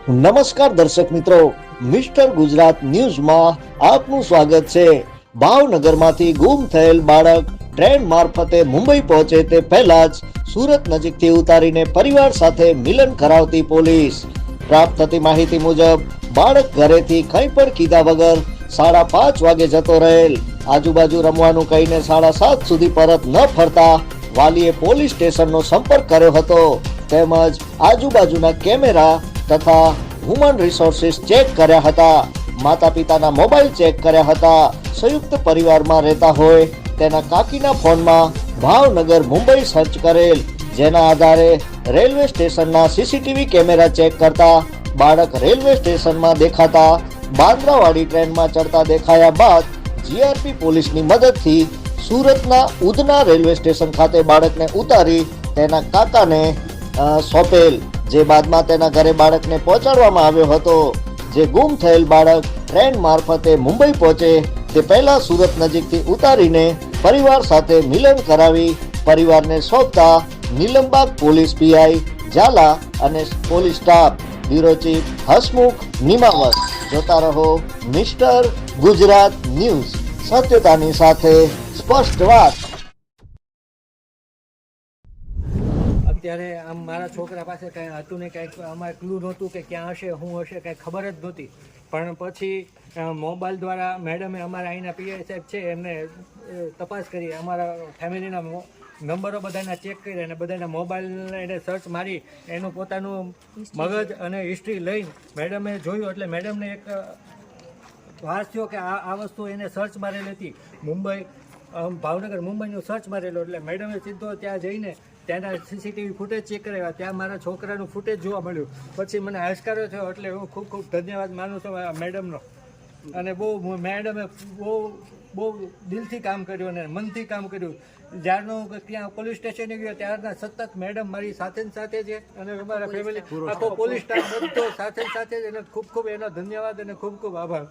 નમસ્કાર દર્શક મિત્રો, મિસ્ટર ગુજરાત ન્યૂઝમાં આપનું સ્વાગત છે। ભાવનગરમાંથી ગુમ થયેલ બાળક ટ્રેન મારફતે મુંબઈ પહોંચે તે પહેલા જ સુરત નજીકથી ઉતારીને પરિવાર સાથે મિલન કરાવતી પોલીસ। પ્રાપ્ત થતી માહિતી મુજબ બાળક ઘરેથી કંઈ પણ કીધા વગર 5:30 વાગે જતો રહેલ। આજુબાજુ રમવાનું કહીને 7:30 સુધી પરત ન ફરતા વાલીએ પોલીસ સ્ટેશનનો સંપર્ક કર્યો હતો તેમજ આજુબાજુના કેમેરા તથા હ્યુમન રિસોર્સિસ ચેક કર્યા હતા। માતા પિતાના મોબાઈલ ચેક કર્યા હતા। સંયુક્ત પરિવારમાં રહેતા હોય તેના કાકીના ફોનમાં ભાવનગર મુંબઈ સર્ચ કરેલ, જેના આધારે રેલવે સ્ટેશનના સીસીટીવી કેમેરા ચેક કરતા બાળક રેલવે સ્ટેશનમાં દેખાતા બાંદ્રાવાડી ટ્રેનમાં ચડતા દેખાયા બાદ જીઆરપી પોલીસની મદદથી સુરતના ઉધના રેલવે સ્ટેશન ખાતે બાળકને ઉતારી તેના કાકાને સોંપેલ, જે બાદમાં તેના ઘરે બાળકને પહોંચાડવામાં આવ્યો હતો। જે ગુમ થયેલ બાળક ટ્રેન મારફતે મુંબઈ પહોંચે તે પહેલા સુરત નજીકથી ઉતારીને પરિવાર સાથે મિલન કરાવી પરિવારને સોંપતા નીલમબાગ પોલીસ પીઆઈ ઝાલા અને police staff bureau chief Hasmukh Nimavat. જોતા રહો મિસ્ટર ગુજરાત ન્યૂઝ, સત્યતાની સાથે સ્પષ્ટ વાત। અત્યારે આમ મારા છોકરા પાસે કાંઈ હતું ને કાંઈક અમારે ક્લુ નહોતું કે ક્યાં હશે શું હશે કાંઈ ખબર જ નહોતી, પણ પછી મોબાઈલ દ્વારા મેડમે અમારા અહીંના પીઆઈ સાહેબ છે એમને તપાસ કરી, અમારા ફેમિલીના નંબરો બધાના ચેક કરી અને બધાના મોબાઈલ એને સર્ચ મારી એનું પોતાનું મગજ અને હિસ્ટ્રી લઈને મેડમે જોયું એટલે મેડમને એક વાસ થયો કે આ વસ્તુ એને સર્ચ મારેલી હતી મુંબઈ ભાવનગર મુંબઈનું સર્ચ મારેલું, એટલે મેડમે સીધો ત્યાં જઈને ત્યાંના સીસીટીવી ફૂટેજ ચેક કરાવ્યા, ત્યાં મારા છોકરાનું ફૂટેજ જોવા મળ્યું। પછી મને આશ્ચર્ય થયો, એટલે હું ખૂબ ખૂબ ધન્યવાદ માનું છું મેડમનો, અને મેડમે બહુ દિલથી કામ કર્યું અને મનથી કામ કર્યું। જ્યારનું ત્યાં પોલીસ સ્ટેશને ગયો ત્યારના સતત મેડમ મારી સાથે છે અને અમારા ફેમિલી આખો પોલીસ સ્ટાફ બધો સાથે જ, એને ખૂબ ખૂબ એનો ધન્યવાદ અને ખૂબ ખૂબ આભાર।